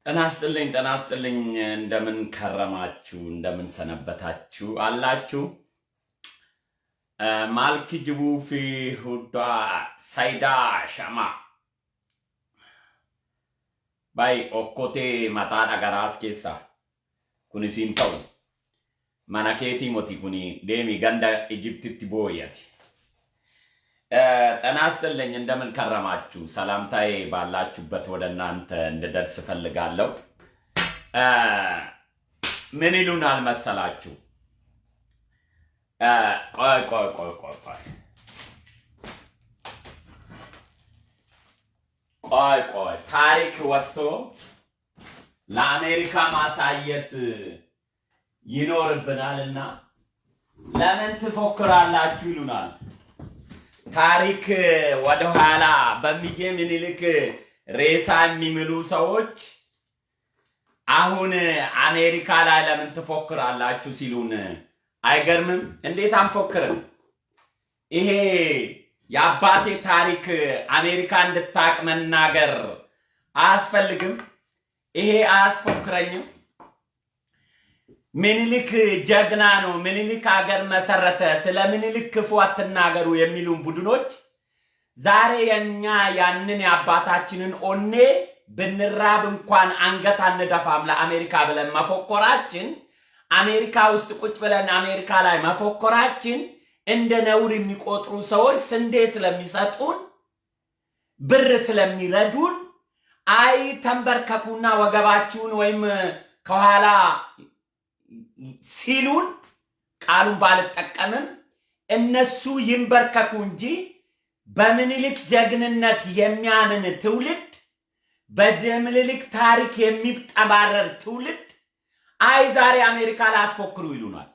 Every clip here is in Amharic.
ጤና ይስጥልኝ እንደምን ከረማችሁ እንደምን ሰነበታችሁ አላችሁ ማልኪ ጅቡ ፊ ሁዳ ሳይዳ ሻማ ባይ ኦኮቴ ማጣዳ ጋራስ ኬሳ ኩኒ ሲንታው ማናኬቲ ሞቲ ኩኒ ዴሚ ገንዳ ኢጂፕት ቦያቲ ጤና ይስጥልኝ እንደምን ከረማችሁ ሰላምታዬ ባላችሁበት ወደ እናንተ እንድደርስ ፈልጋለሁ ምን ይሉናል መሰላችሁ ቆይ ታሪክ ወጥቶ ለአሜሪካ ማሳየት ይኖርብናልና ለምን ትፎክራላችሁ ይሉናል ታሪክ ወደ ኋላ በሚዬ ምኒልክ ሬሳ የሚምሉ ሰዎች አሁን አሜሪካ ላይ ለምን ትፎክራላችሁ ሲሉን አይገርምም እንዴት አንፎክርም ይሄ የአባቴ ታሪክ አሜሪካ እንድታቅ መናገር አያስፈልግም ይሄ አያስፎክረኝም ምኒልክ ጀግና ነው ምኒልክ ሀገር መሰረተ ስለ ምኒልክ ክፉ አትናገሩ የሚሉን ቡድኖች ዛሬ የኛ ያንን የአባታችንን ኦኔ ብንራብ እንኳን አንገት አንደፋም ለአሜሪካ ብለን መፎከራችን አሜሪካ ውስጥ ቁጭ ብለን አሜሪካ ላይ መፎከራችን እንደ ነውር የሚቆጥሩ ሰዎች ስንዴ ስለሚሰጡን ብር ስለሚረዱን አይ ተንበርከኩና ወገባችሁን ወይም ከኋላ ሲሉን ቃሉን ባልጠቀምም እነሱ ይንበርከኩ እንጂ በምኒልክ ጀግንነት የሚያምን ትውልድ በምኒልክ ታሪክ የሚጠባረር ትውልድ አይ ዛሬ አሜሪካ ላይ አትፎክሩ ይሉናል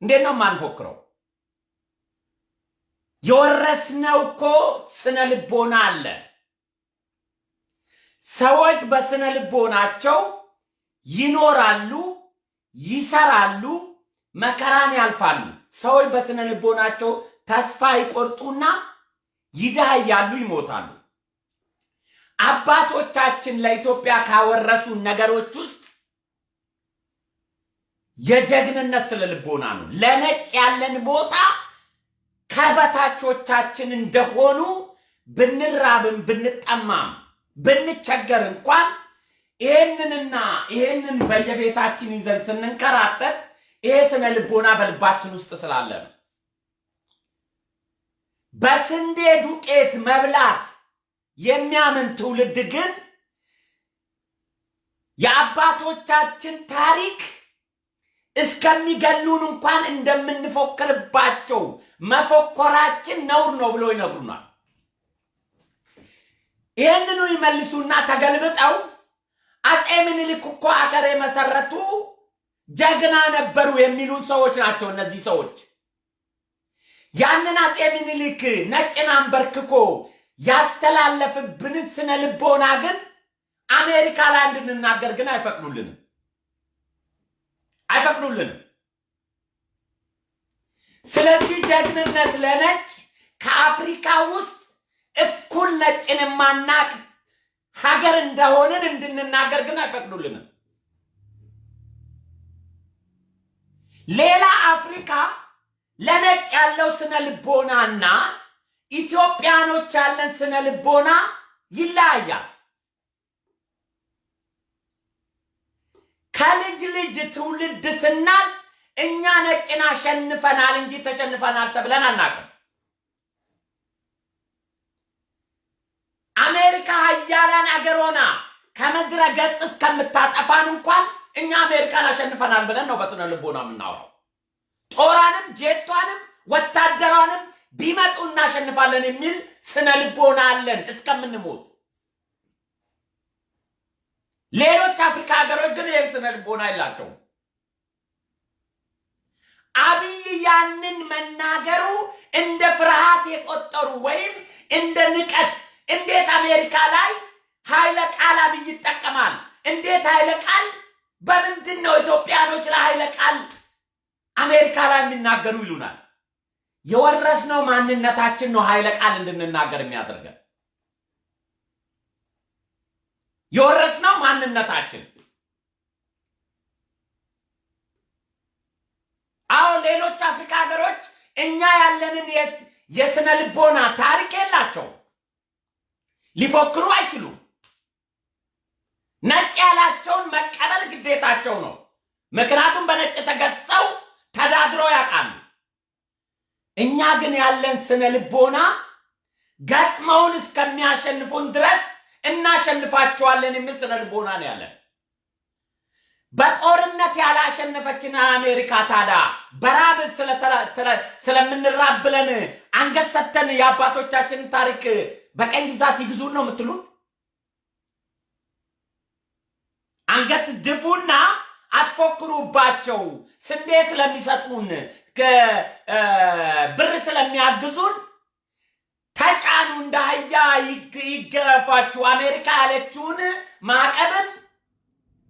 እንዴት ነው ማንፎክረው የወረስነው እኮ ስነ ልቦና አለ ሰዎች በስነ ልቦናቸው ይኖራሉ ይሰራሉ መከራን ያልፋሉ ሰዎች በስነ ልቦናቸው ተስፋ ይቆርጡና ይዳያሉ ይሞታሉ አባቶቻችን ለኢትዮጵያ ካወረሱ ነገሮች ውስጥ የጀግንነት ስለ ልቦና ነው ለነጭ ያለን ቦታ ከበታቾቻችን እንደሆኑ ብንራብም ብንጠማም ብንቸገር እንኳን ይሄንን በየቤታችን ይዘን ስንንከራተት ይሄ ስነ ልቦና በልባችን ውስጥ ስላለ ነው በስንዴ ዱቄት መብላት የሚያምን ትውልድ ግን የአባቶቻችን ታሪክ እስከሚገሉን እንኳን እንደምንፎክርባቸው መፎከራችን ነውር ነው ብሎ ይነግሩናል ይሄንኑ ይመልሱና ተገልብጠው አጼ ምኒልክ እኮ አገር የመሰረቱ ጀግና ነበሩ የሚሉን ሰዎች ናቸው እነዚህ ሰዎች ያንን አጼ ምኒልክ ነጭን አንበርክኮ ያስተላለፍብን ስነ ልቦና ግን አሜሪካ ላይ እንድንናገር ግን አይፈቅዱልንም ስለዚህ ጀግንነት ለነጭ ከአፍሪካ ውስጥ እኩል ነጭን ማናቅ ሀገር እንደሆነን እንድንናገር ግን አይፈቅዱልንም ሌላ አፍሪካ ለነጭ ያለው ስነ ልቦናና ኢትዮጵያኖች ያለን ስነ ልቦና ይለያያል ከልጅ ልጅ ትውልድ ስናል እኛ ነጭን አሸንፈናል እንጂ ተሸንፈናል ተብለን አናውቅም አሜሪካ ሀያላን አገሮና ከምድረ ገጽ እስከምታጠፋን እንኳን እኛ አሜሪካን አሸንፈናል ብለን ነው በስነ ልቦና የምናወራው ጦራንም ጄቷንም ወታደሯንም ቢመጡ እናሸንፋለን የሚል ስነ ልቦና አለን እስከምንሞት ሌሎች አፍሪካ ሀገሮች ግን ይህን ስነ ልቦና የላቸውም አብይ ያንን መናገሩ እንደ ፍርሃት የቆጠሩ ወይም እንደ ንቀት እንዴት አሜሪካ ላይ ኃይለ ቃል አብይ ይጠቀማል እንዴት ኃይለ ቃል በምንድነው ኢትዮጵያኖች ላይ ኃይለ ቃል አሜሪካ ላይ የሚናገሩ ይሉናል የወረስነው ማንነታችን ነው ኃይለ ቃል እንድንናገር የሚያደርገን የወረስነው ማንነታችን። አሁን ሌሎች አፍሪካ ሀገሮች እኛ ያለንን የስነ ልቦና ታሪክ የላቸው፣ ሊፎክሩ አይችሉም። ነጭ ያላቸውን መቀበል ግዴታቸው ነው። ምክንያቱም በነጭ ተገዝተው ተዳድረው ያውቃሉ። እኛ ግን ያለን ስነ ልቦና ገጥመውን እስከሚያሸንፉን ድረስ እናሸንፋቸዋለን የሚል ስነ ልቦና ነው ያለን። በጦርነት ያላሸነፈችን አሜሪካ ታዲያ በራብ ስለምንራብ ብለን አንገት ሰተን የአባቶቻችንን ታሪክ በቀኝ ግዛት ይግዙን ነው የምትሉን? አንገት ድፉና አትፎክሩባቸው። ስንዴ ስለሚሰጡን ብር ስለሚያግዙን ተጫኑ፣ እንደ አህያ ይገረፋችሁ። አሜሪካ ያለችውን ማዕቀብን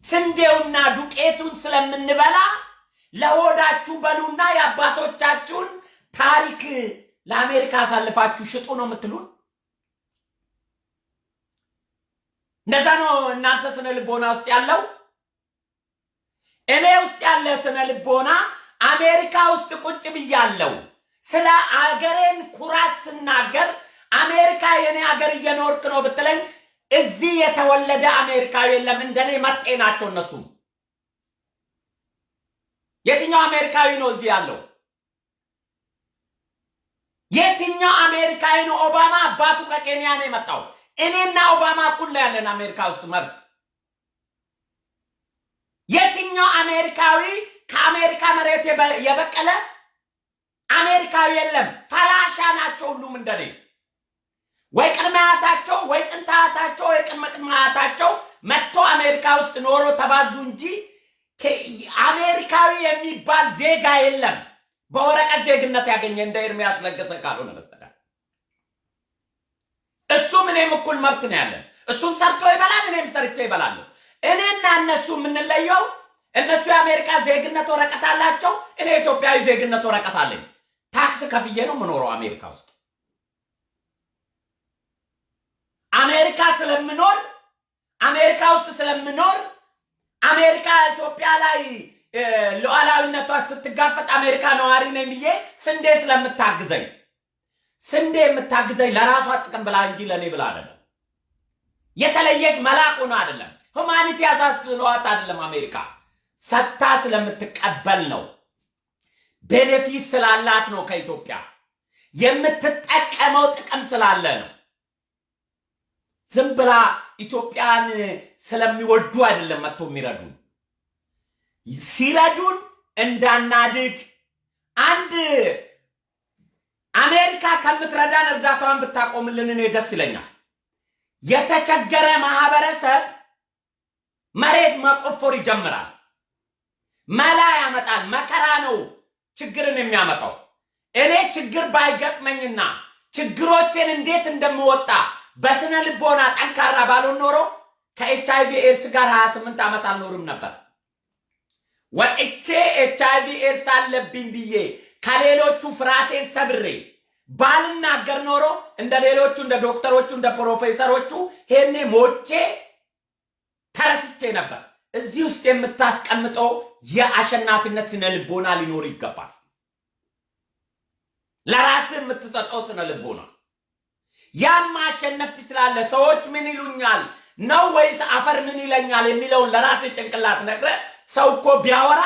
ስንዴውና ዱቄቱን ስለምንበላ ለሆዳችሁ በሉና የአባቶቻችሁን ታሪክ ለአሜሪካ አሳልፋችሁ ሽጡ ነው የምትሉን? እንደዛ ነው እናንተ ስነ ልቦና ውስጥ ያለው። እኔ ውስጥ ያለ ስነ ልቦና አሜሪካ ውስጥ ቁጭ ብያለሁ። ስለ አገሬን ኩራት ስናገር አሜሪካ የኔ አገር እየኖርክ ነው ብትለኝ እዚህ የተወለደ አሜሪካዊ የለም። እንደኔ መጤ ናቸው እነሱ። የትኛው አሜሪካዊ ነው እዚህ ያለው? የትኛው አሜሪካዊ ነው? ኦባማ አባቱ ከኬንያ ነው የመጣው። እኔና ኦባማ እኩል ነው ያለን አሜሪካ ውስጥ መብት። የትኛው አሜሪካዊ ከአሜሪካ መሬት የበቀለ አሜሪካዊ የለም። ፈላሻ ናቸው ሁሉም እንደኔ። ወይ ቅድመ አያታቸው ወይ ጥንት አያታቸው ወይ ቅድመ አያታቸው መጥቶ አሜሪካ ውስጥ ኖሮ ተባዙ እንጂ አሜሪካዊ የሚባል ዜጋ የለም። በወረቀት ዜግነት ያገኘ እንደ ኤርሚያስ ለገሰ ካልሆነ በስተቀር እሱም እኔም እኩል መብት ነው ያለን። እሱም ሰርቶ ይበላል፣ እኔም ሰርቼ ይበላለሁ። እኔና እነሱ የምንለየው እነሱ የአሜሪካ ዜግነት ወረቀት አላቸው፣ እኔ ኢትዮጵያዊ ዜግነት ወረቀት አለኝ። ታክስ ከፍዬ ነው የምኖረው አሜሪካ ውስጥ። አሜሪካ ስለምኖር አሜሪካ ውስጥ ስለምኖር አሜሪካ ኢትዮጵያ ላይ ሉዓላዊነቷ ስትጋፈጥ አሜሪካ ነዋሪ ነኝ ብዬ ስንዴ ስለምታግዘኝ ስንዴ የምታግዘኝ ለራሷ ጥቅም ብላ እንጂ ለኔ ብላ አይደለም። የተለየች መልአክ ሆኖ አይደለም። ሁማኒቲ ያዛዝሏት አይደለም። አሜሪካ ሰታ ስለምትቀበል ነው። ቤኔፊት ስላላት ነው። ከኢትዮጵያ የምትጠቀመው ጥቅም ስላለ ነው። ዝም ብላ ኢትዮጵያን ስለሚወዱ አይደለም መጥቶ የሚረዱን። ሲረዱን እንዳናድግ አንድ አሜሪካ ከምትረዳን እርዳታዋን ብታቆምልን እኔ ደስ ይለኛል። የተቸገረ ማህበረሰብ መሬት መቆፈር ይጀምራል፣ መላ ያመጣል። መከራ ነው ችግርን የሚያመጣው። እኔ ችግር ባይገጥመኝና ችግሮችን እንዴት እንደምወጣ በስነ ልቦና ጠንካራ ባልሆን ኖሮ ከኤችአይቪ ኤድስ ጋር 28 ዓመት አልኖርም ነበር። ወጥቼ ኤችአይቪ ኤድስ አለብኝ ብዬ ከሌሎቹ ፍራቴን ሰብሬ ባልናገር ኖሮ እንደ ሌሎቹ እንደ ዶክተሮቹ እንደ ፕሮፌሰሮቹ ሄኔ ሞቼ ተረስቼ ነበር። እዚህ ውስጥ የምታስቀምጠው የአሸናፊነት ስነ ልቦና ሊኖር ይገባል። ለራስህ የምትሰጠው ስነ ልቦና ያም ማሸነፍ ትችላለህ። ሰዎች ምን ይሉኛል ነው ወይስ አፈር ምን ይለኛል የሚለውን ለራስህ ጭንቅላት ነግረህ ሰው እኮ ቢያወራ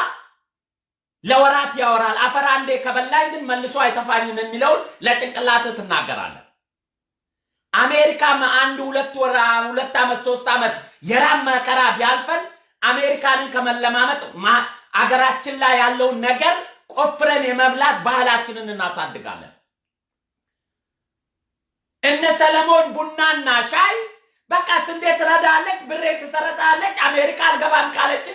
ለወራት ያወራል። አፈር አንዴ ከበላኝ ግን መልሶ አይተፋኝም የሚለውን ለጭንቅላትህ ትናገራለህ። አሜሪካም አንድ ሁለት ዓመት 3 ዓመት የራም መከራ ቢያልፈን አሜሪካንን ከመለማመጥ አገራችን ላይ ያለውን ነገር ቆፍረን የመብላት ባህላችንን እናሳድጋለን። እነ ሰለሞን ቡናና ሻይ በቃ ስንዴ ትረዳለች፣ ብሬ ትሰረታለች፣ አሜሪካ አልገባም ካለች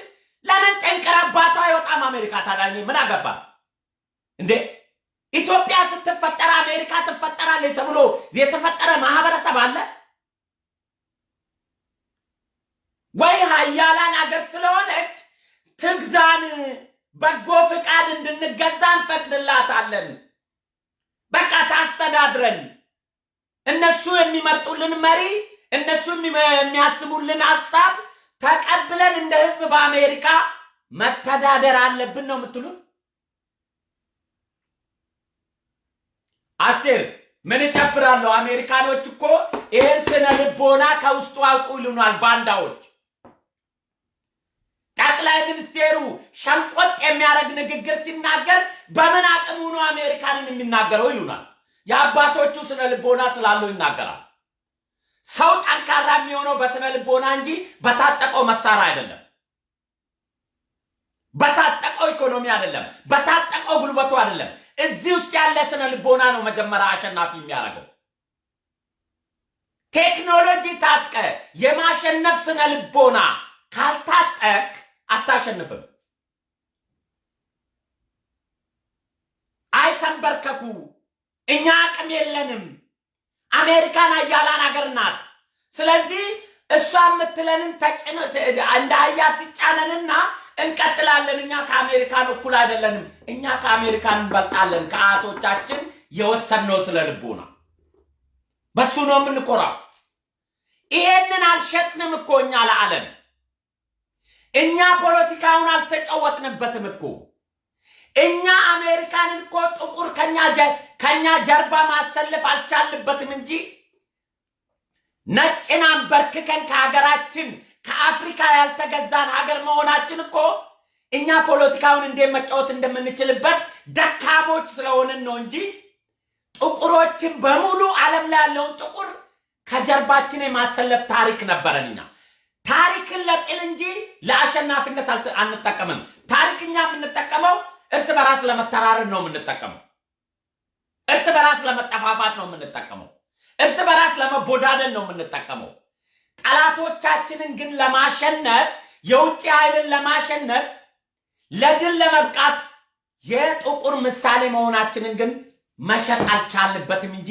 ለምን ጠንቀራባቷ አይወጣም? አሜሪካ ታዳኝ ምን አገባ እንዴ? ኢትዮጵያ ስትፈጠር አሜሪካ ትፈጠራለች ተብሎ የተፈጠረ ማህበረሰብ አለ ወይ? ሀያላን አገር ስለሆነች ትግዛን፣ በጎ ፍቃድ እንድንገዛ እንፈቅድላታለን። በቃ ታስተዳድረን። እነሱ የሚመርጡልን መሪ እነሱም የሚያስቡልን ሐሳብ ተቀብለን እንደ ህዝብ በአሜሪካ መተዳደር አለብን ነው የምትሉን? አስቴር ምን ይጨፍራሉ? አሜሪካኖች እኮ ይሄን ስነ ልቦና ከውስጡ አውጡ ይሉናል ባንዳዎች። ጠቅላይ ሚኒስቴሩ ሸንቆጥ የሚያደርግ ንግግር ሲናገር በምን አቅሙ ነው አሜሪካንን የሚናገረው ይሉናል። የአባቶቹ ስነ ልቦና ስላለው ይናገራል። ሰው ጠንካራ የሚሆነው በስነ ልቦና እንጂ በታጠቀው መሳሪያ አይደለም፣ በታጠቀው ኢኮኖሚ አይደለም፣ በታጠቀው ጉልበቱ አይደለም። እዚህ ውስጥ ያለ ስነ ልቦና ነው መጀመሪያ አሸናፊ የሚያደርገው። ቴክኖሎጂ ታጥቀ የማሸነፍ ስነ ልቦና ካልታጠቅ አታሸንፍም። አይተንበርከኩ፣ እኛ አቅም የለንም። አሜሪካን አያላን ሀገር ናት። ስለዚህ እሷ የምትለንን እንደ አህያ ትጫነንና እንቀጥላለን። እኛ ከአሜሪካን እኩል አይደለንም። እኛ ከአሜሪካን እንበልጣለን። ከአያቶቻችን የወሰድነው ስለ ልቦና በሱ ነው የምንኮራው። ይሄንን አልሸጥንም እኮ እኛ ለዓለም። እኛ ፖለቲካውን አልተጫወትንበትም እኮ። እኛ አሜሪካንን እኮ ጥቁር ከኛ ጀርባ ማሰለፍ አልቻልንበትም እንጂ ነጭን አንበርክከን ከሀገራችን ከአፍሪካ ያልተገዛን ሀገር መሆናችን እኮ እኛ ፖለቲካውን እንደመጫወት እንደምንችልበት ደካሞች ስለሆንን ነው እንጂ ጥቁሮችን በሙሉ ዓለም ላይ ያለውን ጥቁር ከጀርባችን የማሰለፍ ታሪክ ነበረን። እኛ ታሪክን ለጥል እንጂ ለአሸናፊነት አንጠቀምም። ታሪክኛ የምንጠቀመው እርስ በራስ ለመተራረድ ነው የምንጠቀመው። እርስ በራስ ለመጠፋፋት ነው የምንጠቀመው። እርስ በራስ ለመቦዳደን ነው የምንጠቀመው። ጠላቶቻችንን ግን ለማሸነፍ፣ የውጭ ኃይልን ለማሸነፍ፣ ለድል ለመብቃት የጥቁር ምሳሌ መሆናችንን ግን መሸጥ አልቻልንበትም እንጂ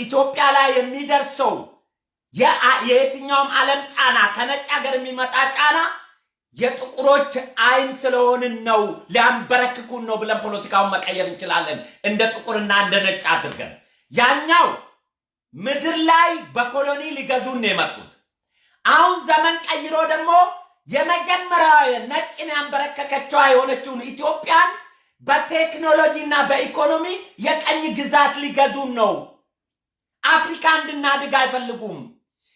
ኢትዮጵያ ላይ የሚደርሰው የየትኛውም ዓለም ጫና፣ ከነጭ ሀገር የሚመጣ ጫና የጥቁሮች አይን ስለሆንን ነው፣ ሊያንበረክኩን ነው ብለን ፖለቲካውን መቀየር እንችላለን። እንደ ጥቁርና እንደ ነጭ አድርገን ያኛው ምድር ላይ በኮሎኒ ሊገዙን ነው የመጡት። አሁን ዘመን ቀይሮ ደግሞ የመጀመሪያ ነጭን ያንበረከከችዋ የሆነችውን ኢትዮጵያን በቴክኖሎጂና በኢኮኖሚ የቀኝ ግዛት ሊገዙን ነው። አፍሪካ እንድናድግ አይፈልጉም።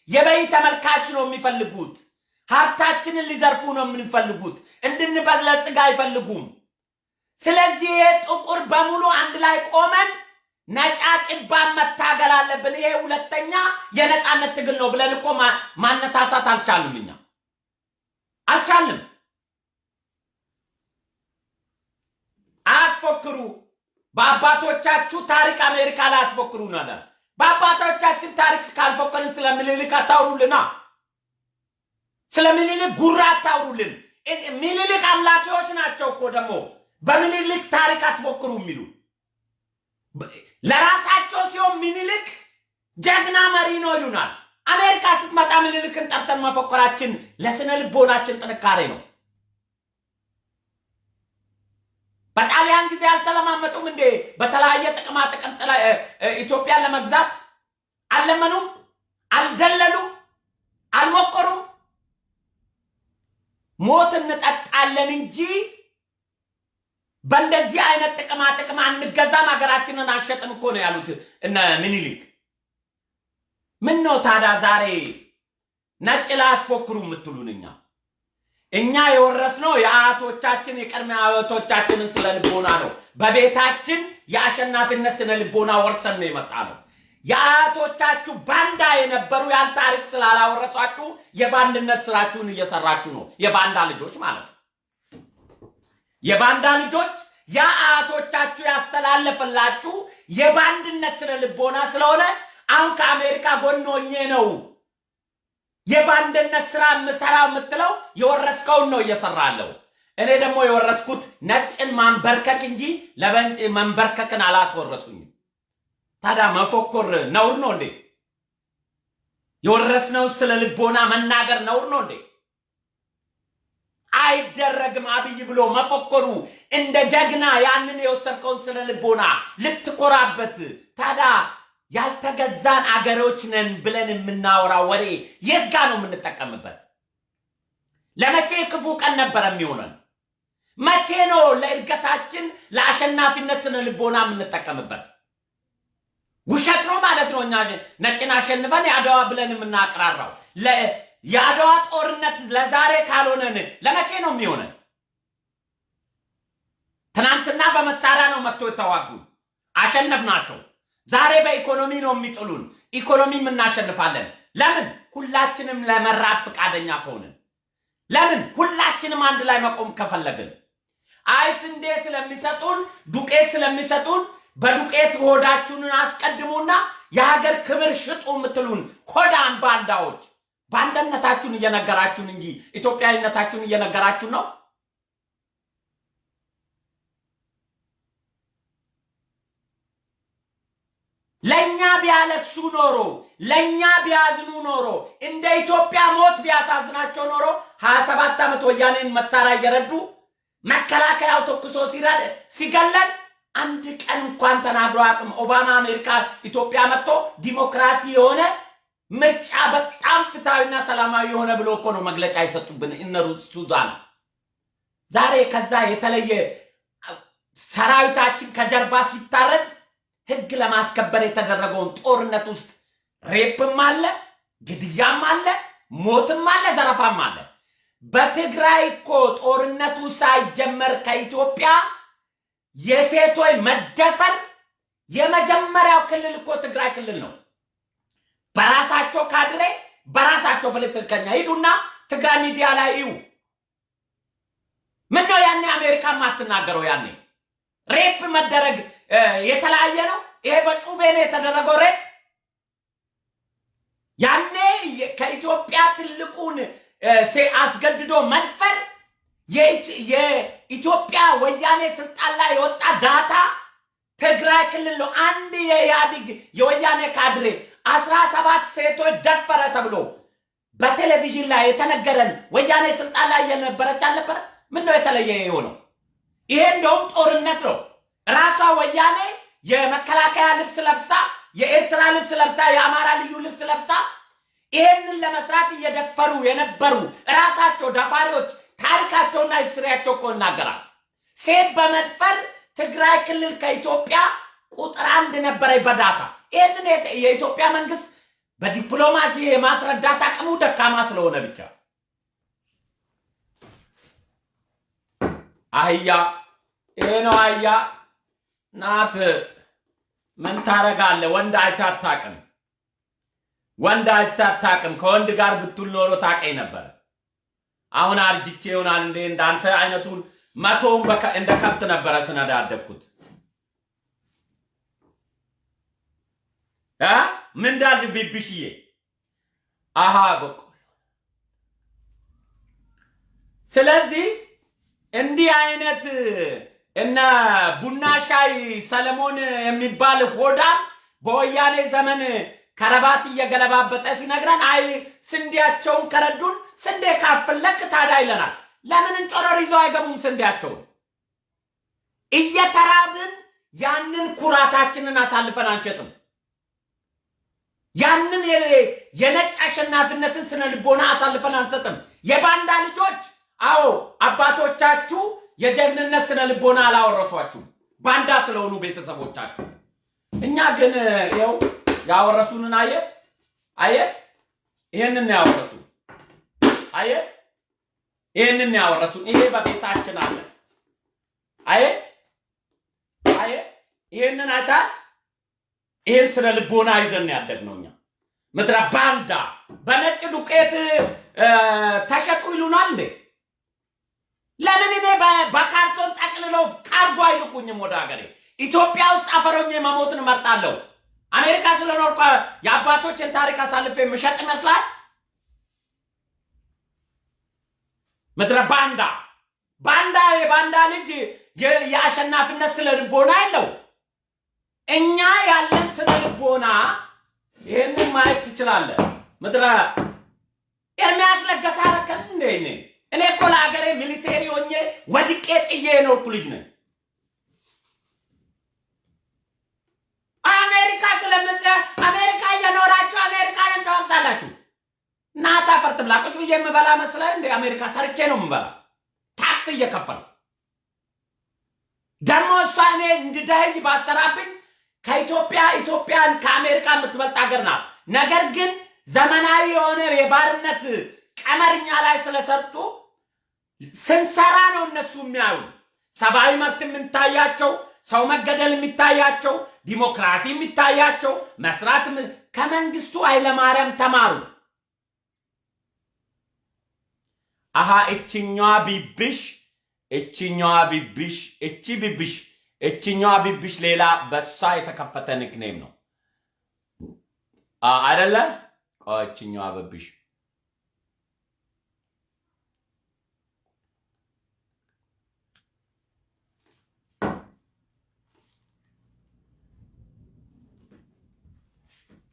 የበይ ተመልካች ነው የሚፈልጉት። ሀብታችንን ሊዘርፉ ነው የምንፈልጉት። እንድንበለጽግ አይፈልጉም። ስለዚህ ጥቁር በሙሉ አንድ ላይ ቆመን ነጫጭባን መታገል አለብን። ይሄ ሁለተኛ የነጻነት ትግል ነው ብለን እኮ ማነሳሳት አልቻልም። እኛ አልቻልም። አትፎክሩ። በአባቶቻችሁ ታሪክ አሜሪካ ላይ አትፎክሩ ነው። በአባቶቻችን ታሪክ ካልፎከርን ስለ ምኒልክ አታውሩልና፣ ስለ ምኒልክ ጉራ አታውሩልን። ምኒልክ አምላኪዎች ናቸው እኮ ደግሞ በምኒልክ ታሪክ አትፎክሩ የሚሉ ለራሳቸው ሲሆን ምኒልክ ጀግና መሪ ነው ይሉናል። አሜሪካ ስትመጣ ምኒልክን ጠርተን መፎከራችን ለስነ ልቦናችን ጥንካሬ ነው። በጣሊያን ጊዜ አልተለማመጡም እንዴ? በተለያየ ጥቅማ ጥቅም ኢትዮጵያን ለመግዛት አልለመኑም? አልደለሉም? አልሞከሩም? ሞት እንጠጣለን እንጂ በእንደዚህ አይነት ጥቅማ ጥቅም አንገዛም፣ ሀገራችንን አንሸጥም እኮ ነው ያሉት እነ ምኒልክ። ምን ነው ታዲያ ዛሬ ነጭ ላይ አትፎክሩ የምትሉን? እኛ የወረስነው የአያቶቻችን የቀድሞ አያቶቻችንን ስነ ልቦና ነው። በቤታችን የአሸናፊነት ስነ ልቦና ወርሰን ነው የመጣ ነው። የአያቶቻችሁ ባንዳ የነበሩ ያን ታሪክ ስላላወረሷችሁ የባንድነት ስራችሁን እየሰራችሁ ነው። የባንዳ ልጆች ማለት ነው። የባንዳ ልጆች የአያቶቻችሁ ያስተላለፈላችሁ የባንድነት ስነ ልቦና ስለሆነ አሁን ከአሜሪካ ጎን ሆኜ ነው የባንድነት ስራ ምሰራው የምትለው የወረስከውን ነው እየሰራለው። እኔ ደግሞ የወረስኩት ነጭን ማንበርከክ እንጂ መንበርከክን አላስወረሱኝም። ታዲያ መፎከር ነውር ነው እንዴ? የወረስነው ስለ ልቦና መናገር ነውር ነው እንዴ? አይደረግም። አብይ ብሎ መፎከሩ እንደ ጀግና ያንን የወሰድከውን ስለ ልቦና ልትኮራበት። ታዲያ ያልተገዛን አገሮች ነን ብለን የምናወራ ወሬ የት ጋ ነው የምንጠቀምበት? ለመቼ ክፉ ቀን ነበር የሚሆነን? መቼ ነው ለእድገታችን ለአሸናፊነት ስነ ልቦና የምንጠቀምበት? ውሸት ነው ማለት ነው። እኛ ነጭን አሸንፈን የአድዋ ብለን የምናቀራራው የአድዋ ጦርነት ለዛሬ ካልሆነን ለመቼ ነው የሚሆነን? ትናንትና በመሳሪያ ነው መጥቶ የተዋጉ አሸነፍናቸው። ዛሬ በኢኮኖሚ ነው የሚጥሉን። ኢኮኖሚም እናሸንፋለን። ለምን? ሁላችንም ለመራብ ፈቃደኛ ከሆንን። ለምን? ሁላችንም አንድ ላይ መቆም ከፈለግን። አይ ስንዴ ስለሚሰጡን ዱቄት ስለሚሰጡን በዱቄት ሆዳችሁን አስቀድሙና የሀገር ክብር ሽጡ የምትሉን ሆዳም ባንዳዎች ባንዳነታችሁን እየነገራችሁን እንጂ ኢትዮጵያዊነታችሁን እየነገራችሁን ነው። ለኛ ቢያለቅሱ ኖሮ ለኛ ቢያዝኑ ኖሮ እንደ ኢትዮጵያ ሞት ቢያሳዝናቸው ኖሮ 27 ዓመት ወያኔን መሳሪያ እየረዱ መከላከያው ተኩሶ ሲገለን አንድ ቀን እንኳን ተናግሮ አቅም ኦባማ አሜሪካ ኢትዮጵያ መጥቶ ዲሞክራሲ የሆነ ምርጫ በጣም ፍትሃዊና ሰላማዊ የሆነ ብሎ እኮ ነው መግለጫ ይሰጡብን እነሩ ሱዳን። ዛሬ ከዛ የተለየ ሰራዊታችን ከጀርባ ሲታረድ ህግ ለማስከበር የተደረገውን ጦርነት ውስጥ ሬፕም አለ፣ ግድያም አለ፣ ሞትም አለ፣ ዘረፋም አለ። በትግራይ እኮ ጦርነቱ ሳይጀመር ከኢትዮጵያ የሴቶች መደፈር የመጀመሪያው ክልል እኮ ትግራይ ክልል ነው። በራሳቸው ካድሬ በራሳቸው ፖለቲከኛ ሂዱና ትግራይ ሚዲያ ላይ እዩ። ምን ነው ያኔ አሜሪካ ማትናገረው? ያኔ ሬፕ መደረግ የተለያየ ነው። ይሄ በጩቤ ነው የተደረገው ሬፕ። ያኔ ከኢትዮጵያ ትልቁን አስገድዶ መድፈር የኢትዮጵያ ወያኔ ስልጣን ላይ የወጣ ዳታ ትግራይ ክልል ነው። አንድ የኢህአዴግ የወያኔ ካድሬ 17 ሴቶች ደፈረ ተብሎ በቴሌቪዥን ላይ የተነገረን ወያኔ ስልጣን ላይ የነበረች አልነበረ? ምን ነው የተለየ የሆነው? ይሄ እንደውም ጦርነት ነው። ራሷ ወያኔ የመከላከያ ልብስ ለብሳ፣ የኤርትራ ልብስ ለብሳ፣ የአማራ ልዩ ልብስ ለብሳ ይሄንን ለመስራት እየደፈሩ የነበሩ ራሳቸው ደፋሪዎች ታሪካቸውና ሂስትሪያቸው እኮ ይናገራል። ሴት በመድፈር ትግራይ ክልል ከኢትዮጵያ ቁጥር 1 ነበረ በዳታ። ይሄንን የኢትዮጵያ መንግስት በዲፕሎማሲ የማስረዳት አቅሙ ደካማ ስለሆነ ብቻ አህያ ይሄ ነው አህያ ናት። ምን ታረጋለህ? ወንድ አይታጣቅም፣ ወንድ አይታጣቅም። ከወንድ ጋር ብትል ኖሮ ታቀኝ ነበር። አሁን አርጅቼ ይሆናል እንዴ እንዳንተ አይነቱን መቶውን እንደ ከብት ነበረ ስነዳደኩት። ምን ዳል ቢብሽዬ አሃ በቆ ስለዚህ እንዲህ አይነት እና ቡና ሻይ ሰለሞን የሚባል ሆዳ በወያኔ ዘመን ከረባት እየገለባበጠ ሲነግረን አይ ስንዴያቸውን ከረዱን ስንዴ ካፈለክ ታዲያ ይለናል። ለምን እንጮረር ይዘው አይገቡም ስንዴያቸውን? እየተራብን ያንን ኩራታችንን አሳልፈን አንሸጥም። ያንን የነጭ አሸናፊነትን ስነ ልቦና አሳልፈን አንሰጥም። የባንዳ ልጆች አዎ አባቶቻችሁ የጀግንነት ስነ ልቦና አላወረሷችሁም ባንዳ ስለሆኑ ቤተሰቦቻችሁ። እኛ ግን ይኸው ያወረሱንን አየ ይሄንን ያወረሱ ይሄንን ያወረሱን። ይሄ በቤታችን አለ። ይሄንን አይታ ይሄን ስነ ልቦና ይዘን ያደግነው እኛ። ምድረ ባንዳ በነጭ ዱቄት ተሸጡ ይሉናል እንዴ? ለምን እኔ በካርቶን ጠቅልለው ካርጎ አይልኩኝም ወደ ሀገሬ? ኢትዮጵያ ውስጥ አፈሮኜ መሞትን እመርጣለሁ። አሜሪካ ስለኖርኩ የአባቶችን ታሪክ አሳልፌ የምሸጥ ይመስላል? ምድረ ባንዳ የባንዳ ልጅ የአሸናፊነት ስነ ልቦና የለው። እኛ ያለን ስነ ልቦና ይሄንን ማየት ትችላለህ። ምድረ ኤርሚያስ ለገሰ አረከን እንዴ? እኔ እኮ ለሀገሬ ሚሊቴሪ ሆኜ ወድቄ ጥዬ የኖርኩ ልጅ ነኝ። አሜሪካ ስለ ለምት አሜሪካ እየኖራችሁ አሜሪካንን ተወቅሳላችሁ። ናታ ፈርት ብላቆች ብዬ የምበላ መስለህ እንደ አሜሪካ ሰርቼ ነው የምበላ ታክስ እየከፈሉ ደግሞ እሷ እኔ እንድደህይ ባሰራብኝ ኢትዮጵያን ከአሜሪካ የምትበልጥ ሀገር ናት። ነገር ግን ዘመናዊ የሆነ የባርነት ቀመርኛ ላይ ስለሰርጡ ስንሰራ ነው እነሱ የሚያዩ ሰብአዊ መብት የሚታያቸው ሰው መገደል የሚታያቸው ዲሞክራሲ የሚታያቸው መስራት ከመንግስቱ ኃይለማርያም ተማሩ። አሃ እችኛዋ ቢብሽ ሌላ በሷ የተከፈተ ንክኔም ነው አይደለ? እችኛዋ ቢብሽ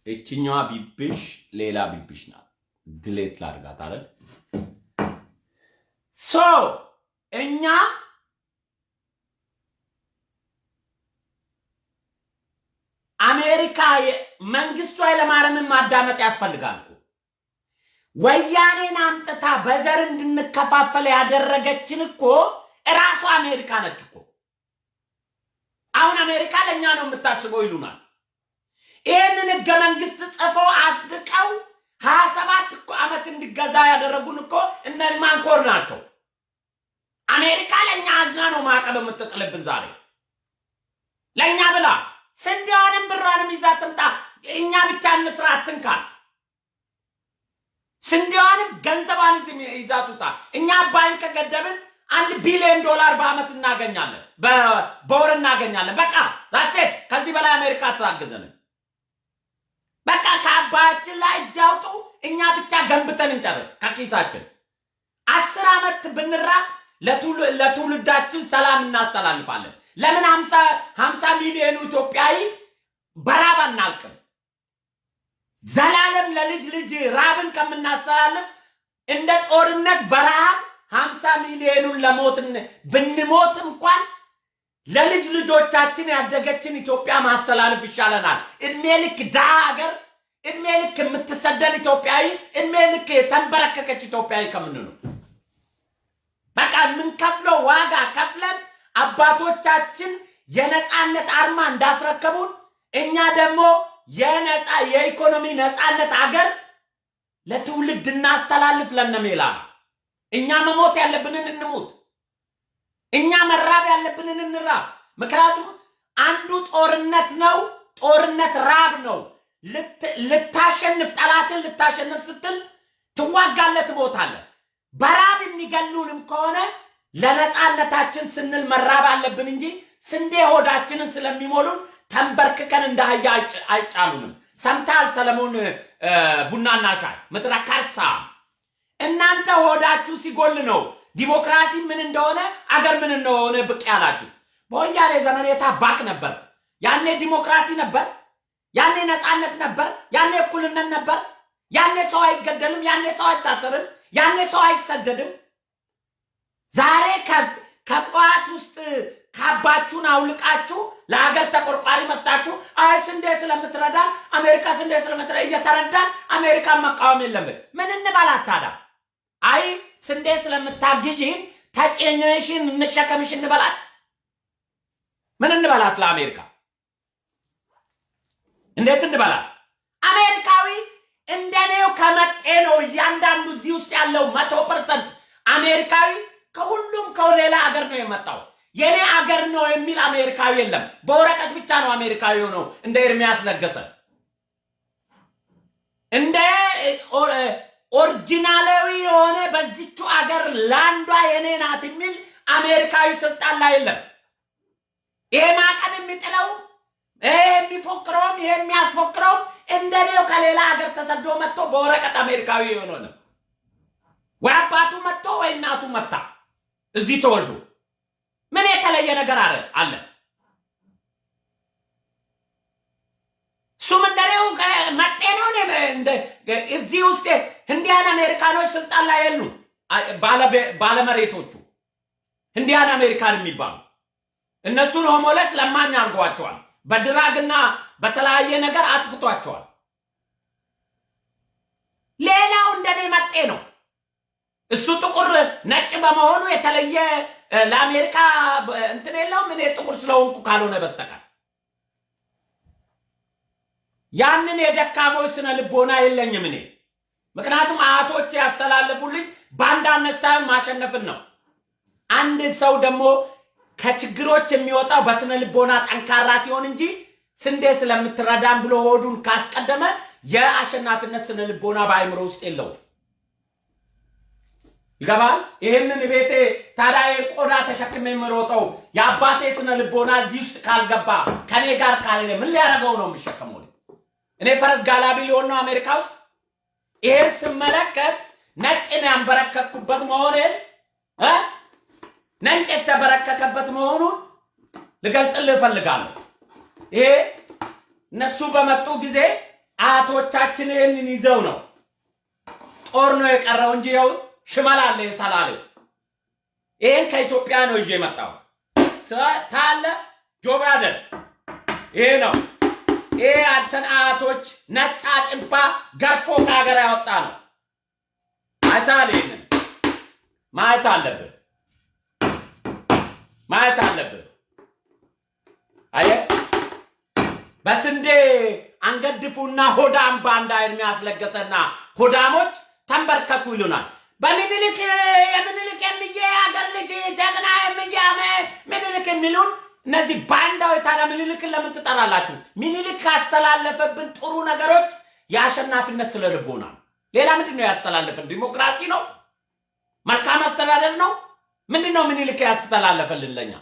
እችኛዋ ቢብሽ ሌላ ቢብሽ ናት። ድሌት ላድርጋት አይደል? ሶ እኛ አሜሪካ መንግስቱ ኃይለማርያምን ማዳመጥ ያስፈልጋል። ወያኔን አምጥታ በዘር እንድንከፋፈል ያደረገችን እኮ እራሷ አሜሪካ ነች እኮ። አሁን አሜሪካ ለኛ ነው የምታስበው ይሉናል። ይህንን ህገ መንግስት ጽፈው አስድቀው 27 ዓመት እንዲገዛ ያደረጉን እኮ እነ ማንኮር ናቸው። አሜሪካ ለኛ አዝና ነው ማዕቀብ የምትጥልብን ዛሬ ለኛ ብላ ስንዴዋንም ብሯንም ይዛ ትምጣ፣ እኛ ብቻ እንስራ አትንካል። ስንዴዋንም ገንዘቧን ይዛ ትውጣ። እኛ አባይን ከገደብን $1 ቢሊዮን በአመት እናገኛለን፣ በወር እናገኛለን። በቃ ዛሴት ከዚህ በላይ አሜሪካ አታግዘንም። በቃ ከአባያችን ላይ እጅ አውጡ፣ እኛ ብቻ ገንብተን እንጨርስ ከኪሳችን። 10 ዓመት ብንራብ ለትውልዳችን ሰላም እናስተላልፋለን። ለምን 50 ሚሊዮን ኢትዮጵያዊ በራብ አናልቅም? ዘላለም ለልጅ ልጅ ራብን ከምናስተላልፍ እንደ ጦርነት በረሃብ 50 ሚሊዮኑን ለሞትን ብንሞት እንኳን ለልጅ ልጆቻችን ያደገችን ኢትዮጵያ ማስተላለፍ ይሻለናል። እድሜ ልክ ድሃ ሀገር፣ እድሜ ልክ የምትሰደድ ኢትዮጵያዊ፣ እድሜ ልክ የተንበረከከች ኢትዮጵያዊ ከምንኑ በቃ የምንከፍለው ዋጋ ከፍለን አባቶቻችን የነጻነት አርማ እንዳስረከቡን እኛ ደግሞ የኢኮኖሚ ነጻነት አገር ለትውልድ እናስተላልፍ። ለነሜላ እኛ መሞት ያለብንን እንሙት፣ እኛ መራብ ያለብንን እንራብ። ምክንያቱም አንዱ ጦርነት ነው። ጦርነት ራብ ነው። ልታሸንፍ ጠላትን ልታሸንፍ ስትል ትዋጋለት ትሞታለህ። በራብ የሚገሉንም ከሆነ ለነጻነታችን ስንል መራብ አለብን እንጂ ስንዴ ሆዳችንን ስለሚሞሉን ተንበርክከን እንደ አህያ አይጫኑንም። ሰምታል ሰለሞን ቡናና ሻይ ምድረ ከርሳ። እናንተ ሆዳችሁ ሲጎል ነው ዲሞክራሲ ምን እንደሆነ አገር ምን እንደሆነ ብቅ ያላችሁ። በወያኔ ዘመን የታባክ ነበር። ያኔ ዲሞክራሲ ነበር፣ ያኔ ነጻነት ነበር፣ ያኔ እኩልነት ነበር፣ ያኔ ሰው አይገደልም፣ ያኔ ሰው አይታሰርም፣ ያኔ ሰው አይሰደድም። ዛሬ ከቋት ውስጥ ካባችሁን አውልቃችሁ ለሀገር ተቆርቋሪ መስጣችሁ አይ ስንዴ ስለምትረዳ አሜሪካ ስንዴ ስለምትረዳ እየተረዳን አሜሪካን መቃወም የለብን። ምን እንበላት ታዲያ? አይ ስንዴ ስለምታግዢ ተጨኘሽን እንሸከምሽ እንበላት። ምን እንበላት? ለአሜሪካ እንዴት እንበላት? አሜሪካዊ እንደኔው ከመጤ ነው እያንዳንዱ እዚህ ውስጥ ያለው 100% አሜሪካዊ ከሁሉም ከሌላ አገር ነው የመጣው። የኔ አገር ነው የሚል አሜሪካዊ የለም። በወረቀት ብቻ ነው አሜሪካዊ ነው። እንደ ኤርሚያስ ለገሰ እንደ ኦሪጂናላዊ የሆነ በዚቹ አገር ላንዷ የኔ ናት የሚል አሜሪካዊ ስልጣን ላይ የለም። ይሄ ማዕቀብ የሚጥለው የሚፎክረውም የሚያስፎክረውም እንደኔው ከሌላ አገር ተሰዶ መጥቶ በወረቀት አሜሪካዊ የሆነ ነው። ወይ አባቱ መጥቶ ወይ እናቱ መጣ እዚህ ተወልዶ ምን የተለየ ነገር አለ? ሱም እንደኔው መጤ ነው። እዚህ ውስጥ ህንዲያን አሜሪካኖች ስልጣን ላይ የሉ። ባለመሬቶቹ ህንዲያን አሜሪካን የሚባሉ እነሱን ሆሞለስ ለማኝ አድርገዋቸዋል። በድራግና በተለያየ ነገር አጥፍቷቸዋል። ሌላው እንደኔ መጤ ነው። እሱ ጥቁር ነጭ በመሆኑ የተለየ ለአሜሪካ እንትን የለውም። እኔ ጥቁር ስለሆንኩ ካልሆነ በስተቀር ያንን የደካሞች ስነ ልቦና የለኝም እኔ። ምክንያቱም አያቶች ያስተላለፉልኝ ባንዳነት ሳይሆን ማሸነፍን ነው። አንድ ሰው ደግሞ ከችግሮች የሚወጣው በስነ ልቦና ጠንካራ ሲሆን እንጂ ስንዴ ስለምትረዳም ብሎ ሆዱን ካስቀደመ የአሸናፊነት ስነ ልቦና በአይምሮ ውስጥ የለውም። ይገባል? ይሄንን ቤቴ ታዲያ ቆዳ ተሸክሜ የምሮጠው የአባቴ ስነ ልቦና እዚህ ውስጥ ካልገባ ከኔ ጋር ካልሄደ ምን ሊያደርገው ነው የሚሸከመው? እኔ ፈረስ ጋላቢ ሊሆን ነው አሜሪካ ውስጥ? ይሄን ስመለከት ነጭን ያንበረከኩበት መሆኔን ነጭ የተበረከከበት መሆኑን ልገልጽልህ እፈልጋለሁ። ይሄ እነሱ በመጡ ጊዜ አያቶቻችን ይህንን ይዘው ነው ጦር ነው የቀረው እንጂ ይኸው ሽመላለ የሰላሌው ይሄን ከኢትዮጵያ ነው ይዤ የመጣው ታለ ጆ ባይደን ይሄ ነው። ይሄ አንተን አያቶች ነጭ አጭባ ገርፎ ከሀገር ያወጣ ነው። አይታል ይሄንን ማየት አለብህ፣ ማየት አለብህ። አየህ በስንዴ አንገድፉና ሆዳም ባንዳ የሚያስለገሰና ሆዳሞች ተንበርከኩ ይሉናል። በሚኒልክ የሚኒልክ የሚዬ አገር ልጅ ጀግና የሚዬ ሚኒልክ የሚሉን እነዚህ ባንዳው። ታዲያ ሚኒልክን ለምን ትጠራላችሁ? ሚኒልክ ካስተላለፈብን ጥሩ ነገሮች የአሸናፊነት ስነ ልቦና ነው። ሌላ ምንድን ነው ያስተላለፈን? ዲሞክራሲ ነው? መልካም አስተዳደር ነው? ምንድን ነው ሚኒልክ ያስተላለፈልን ለኛ?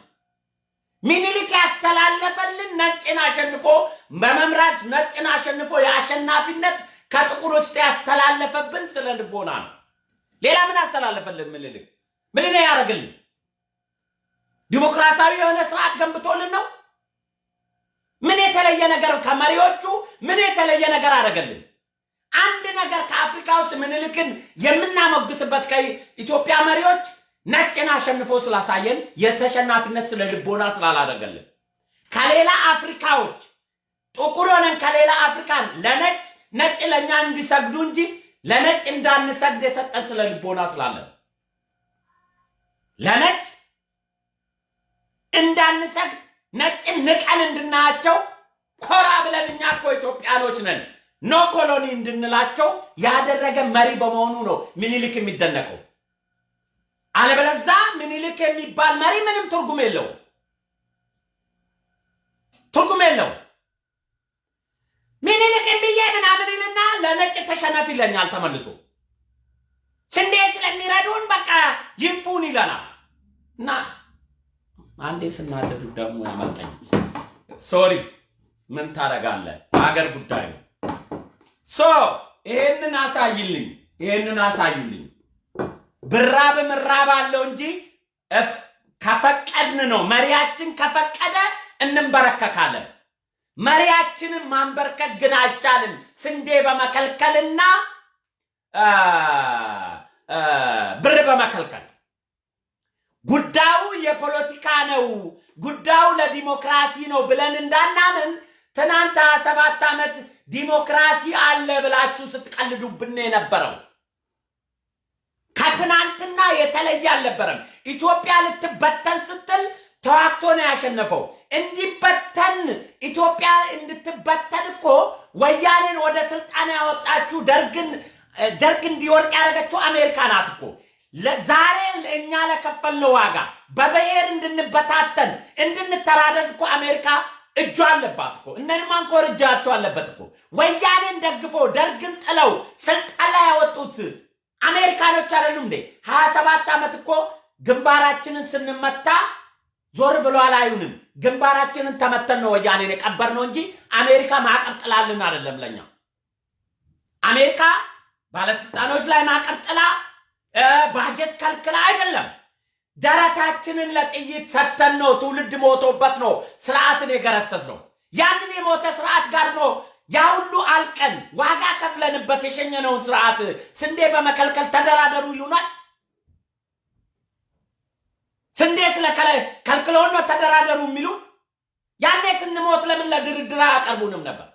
ሚኒልክ ያስተላለፈልን ነጭን አሸንፎ በመምራት ነጭን አሸንፎ የአሸናፊነት ከጥቁር ውስጥ ያስተላለፈብን ስነ ልቦና ነው። ሌላ ምን አስተላለፈልን ሚኒልክ? ምንድን ነው ያደረግልን? ዲሞክራሲያዊ የሆነ ስርዓት ገንብቶልን ነው? ምን የተለየ ነገር ከመሪዎቹ ምን የተለየ ነገር አደረገልን? አንድ ነገር ከአፍሪካ ውስጥ ሚኒልክን የምናሞግስበት ከኢትዮጵያ መሪዎች ነጭን አሸንፎ ስላሳየን የተሸናፊነት ስለ ልቦና ስላላደረገልን ከሌላ አፍሪካዎች ጥቁር ሆነን ከሌላ አፍሪካን ለነጭ ነጭ ለኛ እንዲሰግዱ እንጂ ለነጭ እንዳንሰግድ የሰጠን ስለ ልቦና ስላለን ለነጭ እንዳንሰግድ ነጭን ንቀን እንድናያቸው ኮራ ብለን እኛ እኮ ኢትዮጵያኖች ነን ኖ ኮሎኒ እንድንላቸው ያደረገ መሪ በመሆኑ ነው ሚኒልክ የሚደነቀው። አለበለዚያ ሚኒልክ የሚባል መሪ ምንም ትርጉም የለው፣ ትርጉም የለው። ሚኒልክ የሚዬ ምናምን ይልና ለነጭ ተሸነፍ ይለኛል ተመልሶ። ስንዴ ስለሚረዱን በቃ ይንፉን ይለናል። እና አንዴ ስናደዱ ደግሞ ያመጣኝ ሶሪ ምን ታረጋለህ? ሀገር ጉዳይ ነው። ይሄንን አሳይልኝ፣ ይሄንን አሳዩልኝ። ብራብ ምራብ አለው እንጂ ከፈቀድን ነው። መሪያችን ከፈቀደ እንንበረከካለን። መሪያችንን ማንበርከክ ግን አይቻልም። ስንዴ በመከልከልና ብር በመከልከል ጉዳዩ የፖለቲካ ነው፣ ጉዳዩ ለዲሞክራሲ ነው ብለን እንዳናምን ትናንት 27 ዓመት ዲሞክራሲ አለ ብላችሁ ስትቀልዱብን የነበረው ከትናንትና የተለየ አልነበረም። ኢትዮጵያ ልትበተን ስትል ተዋክቶ ነው ያሸነፈው። እንዲበተን ኢትዮጵያ እንድትበተን እኮ ወያኔን ወደ ስልጣን ያወጣችሁ ደርግ እንዲወድቅ ያደረገችው አሜሪካ ናት እኮ። ዛሬ እኛ ለከፈልነው ዋጋ በብሔር እንድንበታተን እንድንተራረድ እኮ አሜሪካ እጁ አለባት እኮ። እነማን እኮ እጃቸው አለበት እኮ። ወያኔን ደግፎ ደርግን ጥለው ስልጣን ላይ ያወጡት አሜሪካኖች አይደሉም እንዴ? 27 ዓመት እኮ ግንባራችንን ስንመታ ዞር ብሎ አላዩንም። ግንባራችንን ተመተን ነው ወያኔን የቀበርነው እንጂ አሜሪካ ማዕቀብ ጥላልን አይደለም። ለኛ አሜሪካ ባለስልጣኖች ላይ ማዕቀብ ጥላ ባጀት ከልክላ አይደለም። ደረታችንን ለጥይት ሰተን ነው። ትውልድ ሞቶበት ነው ስርዓትን የገረሰስ ነው። ያንን የሞተ ስርዓት ጋር ነው ያ ሁሉ አልቀን ዋጋ ከፍለንበት የሸኘነውን ስርዓት ስንዴ በመከልከል ተደራደሩ ይሉናል። ስንዴ ስለከልክለውን ነው ተደራደሩ የሚሉ። ያኔ ስንሞት ለምን ለድርድር አያቀርቡንም ነበር?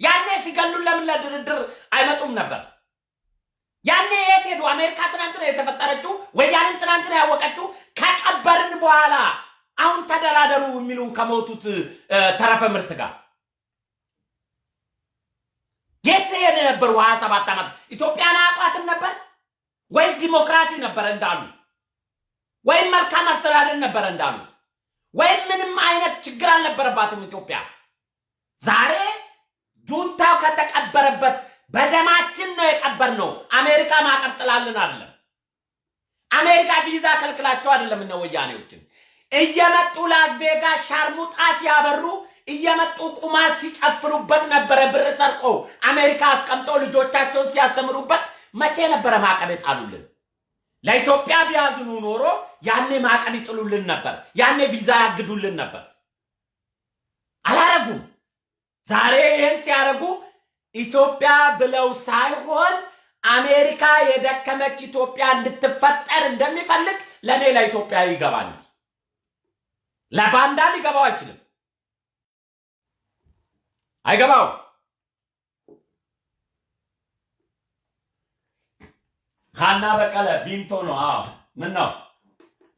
ያኔ ሲገሉን ለምን ለድርድር አይመጡም ነበር? ያኔ የት ሄዱ? አሜሪካ ትናንት ነው የተፈጠረችው፣ ወያኔን ትናንት ነው ያወቀችው። ከቀበርን በኋላ አሁን ተደራደሩ የሚሉን ከሞቱት ተረፈ ምርት ጋር የት ሄደ ነበር? 27 ዓመት ኢትዮጵያን አያውቋትም ነበር ወይስ ዲሞክራሲ ነበር እንዳሉ? ወይም መልካም አስተዳደር ነበር እንዳሉት? ወይም ምንም አይነት ችግር አልነበረባትም ኢትዮጵያ? ዛሬ ጁንታው ከተቀበረበት በደማችን ነው የቀበርነው። አሜሪካ ማቀብጥላልን አይደለም። አሜሪካ ቪዛ ከልክላቸው አይደለም ነው ወያኔዎችን እየመጡ ላስ ቬጋስ ሻርሙጣ ሲያበሩ እየመጡ ቁማር ሲጨፍሩበት ነበረ። ብር ሰርቆ አሜሪካ አስቀምጦ ልጆቻቸውን ሲያስተምሩበት መቼ ነበረ ማዕቀብ ጣሉልን? ለኢትዮጵያ ቢያዝኑ ኖሮ ያኔ ማዕቀብ ይጥሉልን ነበር። ያኔ ቪዛ ያግዱልን ነበር። አላረጉም። ዛሬ ይህን ሲያረጉ ኢትዮጵያ ብለው ሳይሆን አሜሪካ የደከመች ኢትዮጵያ እንድትፈጠር እንደሚፈልግ ለኔ ለኢትዮጵያ ይገባኛል። ለባንዳ ሊገባው አይችልም። አይገባው። ሀና በቀለ ቪንቶ ነው። አዎ ምን ነው?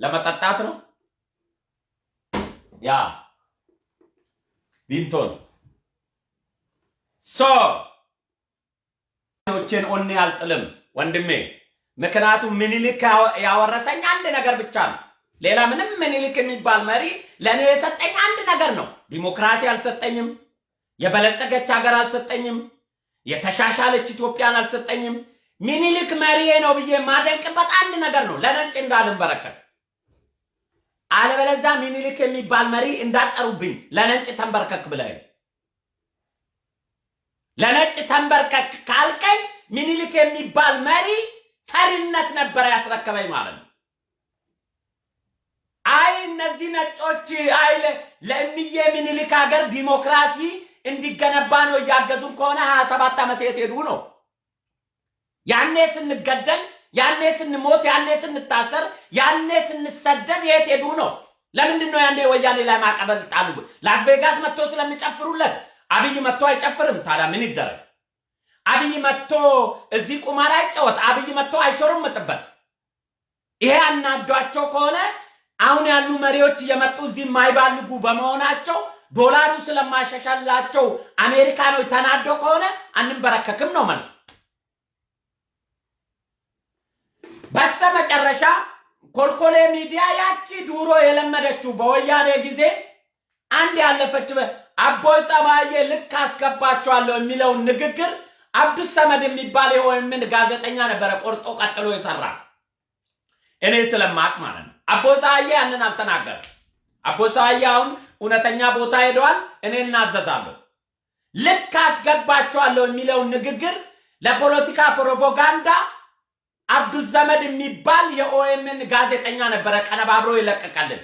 ለመጠጣት ነው። ያ ቪንቶ ነው። ሶችን ኦኔ አልጥልም ወንድሜ። ምክንያቱም ምኒልክ ያወረሰኝ አንድ ነገር ብቻ ነው። ሌላ ምንም ምኒልክ የሚባል መሪ ለኔ የሰጠኝ አንድ ነገር ነው። ዲሞክራሲ አልሰጠኝም። የበለጸገች ሀገር አልሰጠኝም። የተሻሻለች ኢትዮጵያን አልሰጠኝም። ምኒልክ መሪዬ ነው ብዬ ማደንቅበት አንድ ነገር ነው፣ ለነጭ እንዳልንበረከክ። አለበለዚያ ምኒልክ የሚባል መሪ እንዳጠሩብኝ ለነጭ ተንበርከክ ብለህ ለነጭ ተንበርከክ ካልከኝ ምኒልክ የሚባል መሪ ፈሪነት ነበር ያስረከበኝ ማለት ነው። አይ እነዚህ ነጮች አይ ለእምዬ ምኒልክ ሀገር ዲሞክራሲ እንዲገነባ ነው እያገዙን ከሆነ 27 ዓመት የት ሄዱ ነው? ያኔ ስንገደል፣ ያኔ ስንሞት፣ ያኔ ስንታሰር፣ ያኔ ስንሰደድ የት ሄዱ ነው? ለምንድን ነው ያኔ ወያኔ ላይ ማዕቀብ ጣሉ? ላስ ቬጋስ መጥቶ ስለሚጨፍሩለት አብይ መጥቶ አይጨፍርም። ታዲያ ምን ይደረግ? አብይ መጥቶ እዚህ ቁማር አይጫወት። አብይ መጥቶ አይሾርምጥበት። ይሄ አናዷቸው ከሆነ አሁን ያሉ መሪዎች እየመጡ እዚህ የማይባልጉ በመሆናቸው ዶላሩ ስለማሻሻላቸው አሜሪካኖች ተናዶ ከሆነ አንንበረከክም ነው መልሱ። በስተመጨረሻ ኮልኮሌ ሚዲያ ያቺ ዱሮ የለመደችው በወያኔ ጊዜ አንድ ያለፈች አቦይ ጸባዬ ልክ አስገባቸዋለሁ የሚለውን ንግግር አብዱስ ሰመድ የሚባል የኦኤምን ጋዜጠኛ ነበረ ቆርጦ ቀጥሎ የሰራ እኔ ስለማቅ ማለት ነው። አቦይ ጸባዬ ያንን አልተናገረም። አቦይ ጸባዬ አሁን እውነተኛ ቦታ ሄደዋል። እኔ እናዘዛለሁ። ልክ አስገባቸዋለሁ የሚለውን ንግግር ለፖለቲካ ፕሮፓጋንዳ አብዱስ ሰመድ የሚባል የኦኤምን ጋዜጠኛ ነበረ ቀነባብሮ ይለቀቀልን።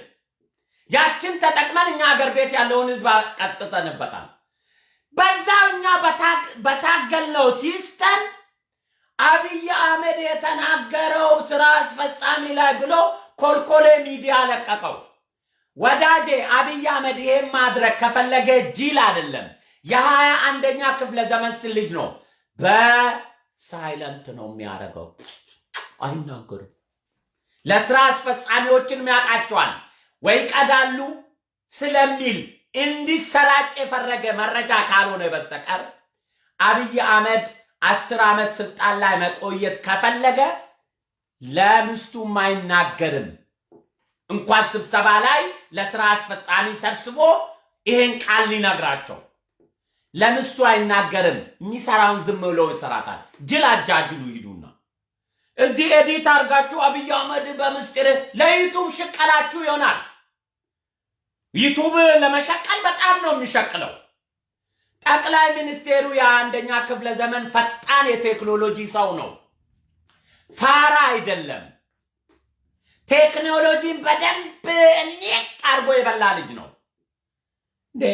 ያችን ተጠቅመን እኛ ሀገር ቤት ያለውን ህዝብ ቀስቅሰንበታል። በዛው እኛ በታገልነው ሲስተም አብይ አህመድ የተናገረው ስራ አስፈጻሚ ላይ ብሎ ኮልኮሌ ሚዲያ ለቀቀው። ወዳጄ አብይ አህመድ ይሄን ማድረግ ከፈለገ ጂል አይደለም፣ የ21ኛ ክፍለ ዘመን ልጅ ነው። በሳይለንት ነው የሚያደርገው፣ አይናገርም። ለስራ አስፈጻሚዎችን ያውቃቸዋል ወይ ቀዳሉ ስለሚል እንዲሰራጭ የፈረገ መረጃ ካልሆነ በስተቀር አብይ አህመድ 10 ዓመት ስልጣን ላይ መቆየት ከፈለገ ለምስቱም አይናገርም። እንኳን ስብሰባ ላይ ለስራ አስፈጻሚ ሰብስቦ ይሄን ቃል ሊነግራቸው ለምስቱ አይናገርም። የሚሰራውን ዝም ብሎ ይሰራታል። ጅል አጃጅሉ ይዱና እዚህ ኤዲት አድርጋችሁ አብይ አህመድ በምስጢር ለዩቱብ ሽቀላችሁ ይሆናል። ዩቱብ ለመሸቀል በጣም ነው የሚሸቅለው። ጠቅላይ ሚኒስቴሩ የ1ኛ ክፍለ ዘመን ፈጣን የቴክኖሎጂ ሰው ነው፣ ፋራ አይደለም። ቴክኖሎጂን በደንብ እኔቅ አርጎ የበላ ልጅ ነው። እንዴ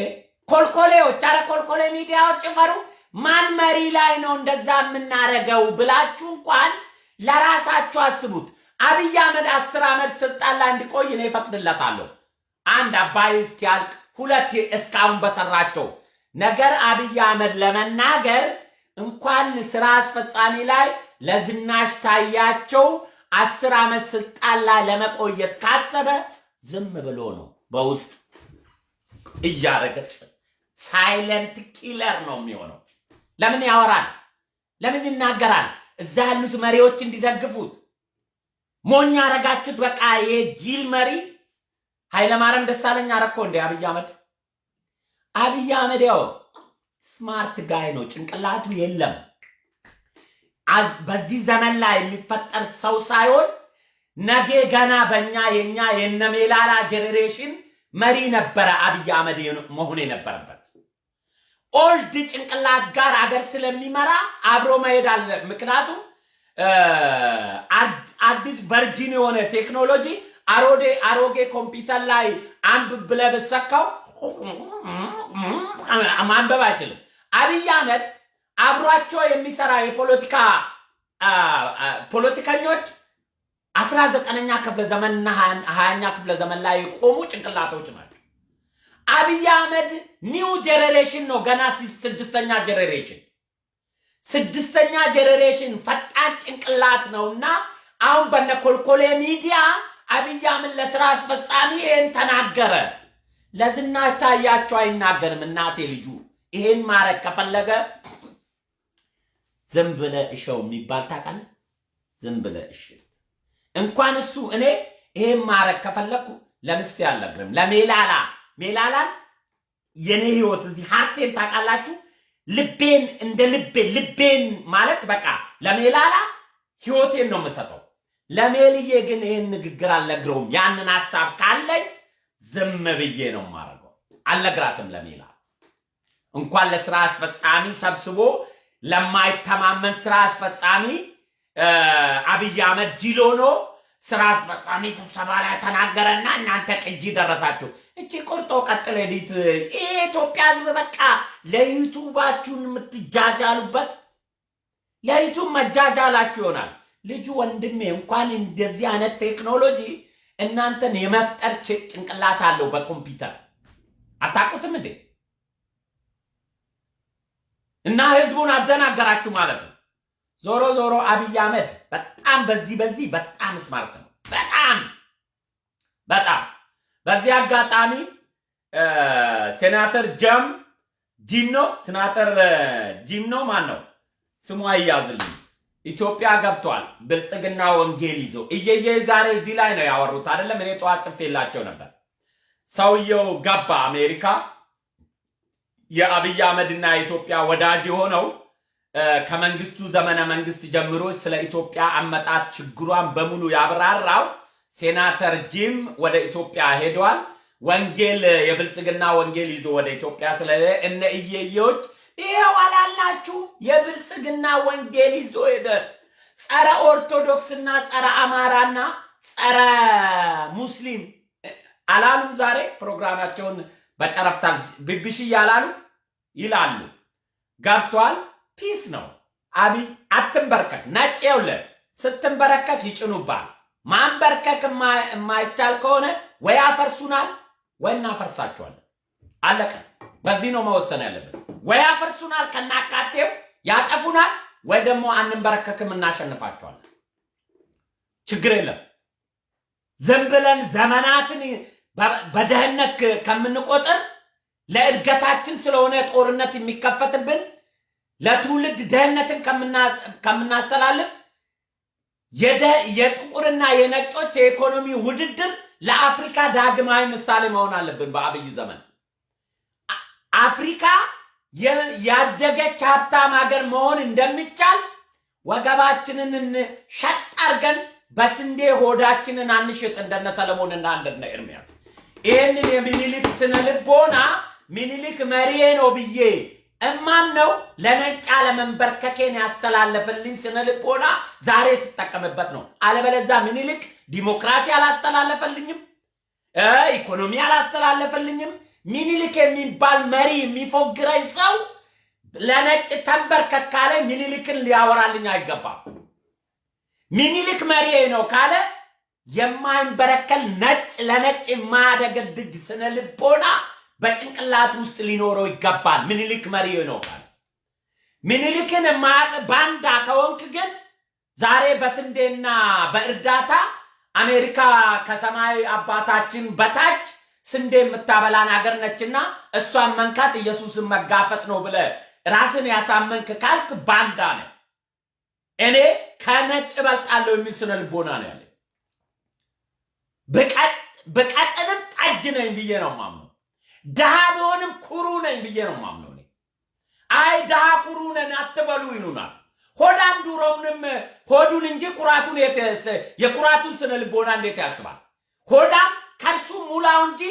ኮልኮሌዎች፣ አረ ኮልኮሌ ሚዲያዎች ጭፈሩ። ማን መሪ ላይ ነው እንደዛ የምናረገው ብላችሁ እንኳን ለራሳችሁ አስቡት። አብይ አህመድ 10 ዓመት ስልጣን ላይ እንዲቆይ ነው ይፈቅድለታለሁ። አንድ አባይ እስኪያልቅ ሁለት እስካሁን በሰራቸው ነገር አብይ አህመድ ለመናገር እንኳን ስራ አስፈጻሚ ላይ ለዝናሽ ታያቸው 10 ዓመት ስልጣን ላይ ለመቆየት ካሰበ ዝም ብሎ ነው በውስጥ እያረገ ሳይለንት ኪለር ነው የሚሆነው። ለምን ያወራል? ለምን ይናገራል? እዛ ያሉት መሪዎች እንዲደግፉት ሞኛ አረጋችሁት። በቃ የጂል መሪ ኃይለማርያም ደሳለኝ አረኮ እንደ አብይ አህመድ ያው ስማርት ጋይ ነው፣ ጭንቅላቱ የለም። በዚህ ዘመን ላይ የሚፈጠር ሰው ሳይሆን ነገ ገና በእኛ የኛ የነሜላላ ጄኔሬሽን መሪ ነበረ አብይ አህመድ መሆን የነበረበት። ኦልድ ጭንቅላት ጋር አገር ስለሚመራ አብሮ መሄድ አለ። ምክንያቱም አዲስ ቨርጂን የሆነ ቴክኖሎጂ አሮጌ ኮምፒውተር ላይ አንብብ ብለህ ብትሰካው ማንበብ አይችልም። አብይ አህመድ አብሯቸው የሚሰራ ፖለቲከኞች 19ኛ ክፍለ ዘመንና 20ኛ ክፍለ ዘመን ላይ የቆሙ ጭንቅላቶች ናቸው። አብይ አህመድ ኒው ጄኔሬሽን ነው፣ ገና ስድስተኛ ጄኔሬሽን ፈጣን ጭንቅላት ነውና አሁን በነኮልኮሌ ሚዲያ አብይ አህመድ ለስራ አስፈጻሚ ይሄን ተናገረ። ለዝናሽ ታያቸው አይናገርም። እናቴ ልጁ ይሄን ማረግ ከፈለገ ዝም ብለህ እሸው የሚባል ታውቃለህ? ዝም ብለህ እሺ። እንኳን እሱ እኔ ይሄን ማረግ ከፈለኩ ለምስት ያለግርም ለሜላላን የኔ ህይወት እዚህ ሃርቴን ታውቃላችሁ? ልቤን እንደ ልቤን ማለት በቃ ለሜላላ ህይወቴን ነው የምሰጠው። ለሜልዬ ግን ይሄን ንግግር አልነግረውም። ያንን ሐሳብ ካለኝ ዝም ብዬ ነው ማረገው። አልነግራትም ለሜላ እንኳን ለስራ አስፈጻሚ ሰብስቦ ለማይተማመን ስራ አስፈጻሚ አብይ አህመድ ጂሎኖ ስራ አስፈጻሚ ስብሰባ ላይ ተናገረና እናንተ ቅጂ ደረሳችሁ። እቺ ቆርጦ ቀጥል ኤዲት ኢትዮጵያ ህዝብ በቃ ለዩቲዩባችሁን የምትጃጃሉበት ለዩቲዩብ መጃጃላችሁ ይሆናል። ልጁ ወንድሜ እንኳን እንደዚህ አይነት ቴክኖሎጂ እናንተን የመፍጠር ጭንቅላት አለው በኮምፒውተር አታውቁትም እንዴ? እና ህዝቡን አደናገራችሁ ማለት ነው። ዞሮ አብይ አህመድ በጣም በዚህ በጣም ስማርት ነው። በጣም በዚህ አጋጣሚ ሴናተር ጂም ነው ማን ነው ስሙ አይያዝልኝ፣ ኢትዮጵያ ገብቷል። ብልጽግና ወንጌል ይዞ እየየ ዛሬ እዚህ ላይ ነው ያወሩት አይደለም? እኔ ጠዋት ጽፌላቸው ነበር። ሰውየው ገባ አሜሪካ። የአብይ አህመድና ኢትዮጵያ ወዳጅ የሆነው ከመንግስቱ ዘመነ መንግስት ጀምሮ ስለ ኢትዮጵያ አመጣጥ ችግሯን በሙሉ ያብራራው ሴናተር ጂም ወደ ኢትዮጵያ ሄዷል። ወንጌል የብልጽግና ወንጌል ይዞ ወደ ኢትዮጵያ ስለለ እነ እየየዎች ይሄው አላላችሁ የብልጽግና ወንጌል ይዞ ሄደ። ጸረ ኦርቶዶክስና ጸረ አማራና ጸረ ሙስሊም አላሉም። ዛሬ ፕሮግራማቸውን በጨረፍታ ቢቢሲ ያላሉ ይላሉ። ገብቷል። ፒስ ነው። አብይ አትንበርከክ። ነጭው ስትንበረከክ ይጭኑባል። ማንበርከክ የማይቻል ከሆነ ወይ አፈርሱናል ወይ እናፈርሳቸዋለን። አለቀ። በዚህ ነው መወሰን ያለብን። ወይ አፈርሱናል ከናካቴው ያጠፉናል፣ ወይ ደግሞ አንንበረከክም እናሸንፋቸዋለን። ችግር የለም። ዝም ብለን ዘመናትን በደህንነት ከምንቆጥር ለእድገታችን ስለሆነ ጦርነት የሚከፈትብን ለትውልድ ደህንነትን ከምናስተላልፍ የጥቁርና የነጮች የኢኮኖሚ ውድድር ለአፍሪካ ዳግማዊ ምሳሌ መሆን አለብን። በአብይ ዘመን አፍሪካ ያደገች ሀብታም ሀገር መሆን እንደሚቻል ወገባችንን ሸጥ አድርገን በስንዴ ሆዳችንን አንሽጥ እንደነ ሰለሞንና እንደነ ኤርሚያስ። ይህንን የሚኒሊክ ስነ ልቦና ሚኒሊክ መሪዬ ነው ብዬ እማም ነው ለነጫ ለመንበርከኬን ያስተላለፈልኝ ስነ ልቦና ዛሬ ስጠቀምበት ነው። አለበለዛ ሚኒሊክ ዲሞክራሲ አላስተላለፈልኝም፣ ኢኮኖሚ አላስተላለፈልኝም። ሚኒሊክ የሚባል መሪ የሚፎግረኝ ሰው ለነጭ ተንበርከክ ካለ ሚኒሊክን ሊያወራልኝ አይገባም። ሚኒሊክ መሪዬ ነው ካለ የማይንበረከል ነጭ ለነጭ የማያደገድግ ስነ ልቦና በጭንቅላት ውስጥ ሊኖረው ይገባል። ምኒልክ መሪ ነው ካለ ምኒልክን የማያውቅ ባንዳ ከሆንክ ግን ዛሬ በስንዴና በእርዳታ አሜሪካ ከሰማይ አባታችን በታች ስንዴ የምታበላን ሀገር ነችና እሷን መንካት ኢየሱስን መጋፈጥ ነው ብለ ራስን ያሳመንክ ካልክ ባንዳ ነው። እኔ ከነጭ በልጣለሁ የሚል ስነ ልቦና ነው ያለ። በቀጥንም ጠጅ ነኝ ብዬ ነው ማምነው። ድሃ ቢሆንም ኩሩ ነኝ ብዬ ነው ማምነው። አይ ድሃ ኩሩ ነን አትበሉ ይሉናል። ሆዳም ዱሮምንም ሆዱን እንጂ ኩራቱን የኩራቱን ስነ ልቦና እንዴት ያስባል? ሆዳም ከርሱ ሙላው እንጂ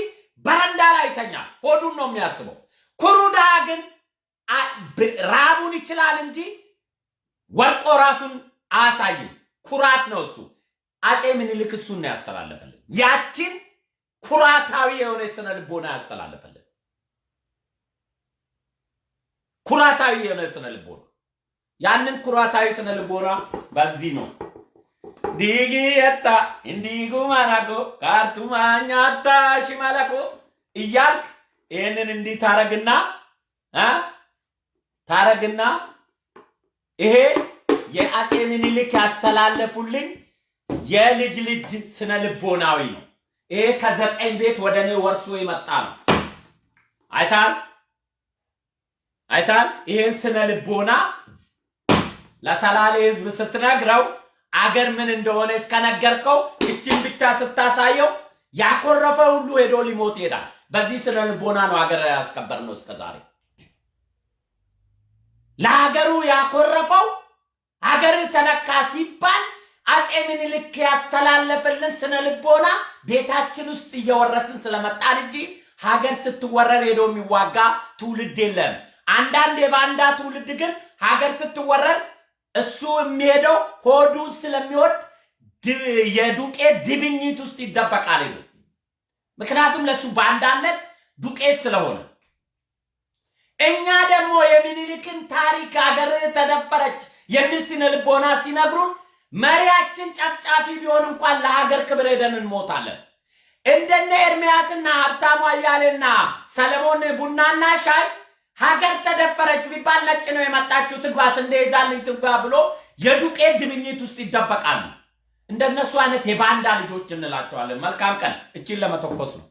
በረንዳ ላይ ይተኛል። ሆዱን ነው የሚያስበው። ኩሩ ድሃ ግን ራቡን ይችላል እንጂ ወርቆ ራሱን አያሳይም። ኩራት ነው እሱ። አጼ ምኒልክ እሱን ነው ያስተላለፈልን። ያችን ኩራታዊ የሆነ ስነ ልቦና ያስተላለፈልን። ኩራታዊ የሆነ ስነ ልቦና ያንን ኩራታዊ ስነ ልቦና በዚህ ነው ዲጊየታ እንዲጉ ማናኮ ካርቱማኛታ ሽማላኮ እያልክ ይህንን እንዲህ ታረግና ይሄ የአጼ ምኒልክ ያስተላለፉልኝ የልጅ ልጅ ስነ ልቦናዊ ነው። ይሄ ከዘጠኝ ቤት ወደ እኔ ወርሶ የመጣ ነው። አይታል ይሄን ስነ ልቦና ለሰላሌ ህዝብ ስትነግረው አገር ምን እንደሆነች ከነገርከው እችን ብቻ ስታሳየው ያኮረፈ ሁሉ ሄዶ ሊሞት ይሄዳል። በዚህ ስነ ልቦና ነው አገር ያስከበርነው እስከዛሬ። ለሀገሩ ያኮረፈው ሀገር ተነካ ሲባል አጼ ምኒልክ ያስተላለፈልን ስነ ልቦና ቤታችን ውስጥ እየወረስን ስለመጣን እንጂ ሀገር ስትወረር ሄዶ የሚዋጋ ትውልድ የለም። አንዳንድ የባንዳ ትውልድ ግን ሀገር ስትወረር እሱ የሚሄደው ሆዱ ስለሚወድ የዱቄት ድብኝት ውስጥ ይደበቃል ነው። ምክንያቱም ለሱ ባንዳነት ዱቄት ስለሆነ። እኛ ደግሞ የሚኒሊክን ታሪክ ሀገር ተደፈረች የሚል ስነ ልቦና ሲነግሩን መሪያችን ጨፍጫፊ ቢሆን እንኳን ለሀገር ክብር ሄደን እንሞታለን። እንደነ ኤርሚያስና ሀብታሙ አያሌና ሰለሞን ቡናና ሻይ ሀገር ተደፈረች ቢባል ነጭ ነው የመጣችው ትግባ ስንዴ ይዛልኝ ትግባ ብሎ የዱቄት ድብኝት ውስጥ ይደበቃሉ። እንደነሱ አይነት የባንዳ ልጆች እንላቸዋለን። መልካም ቀን። እቺን ለመተኮስ ነው።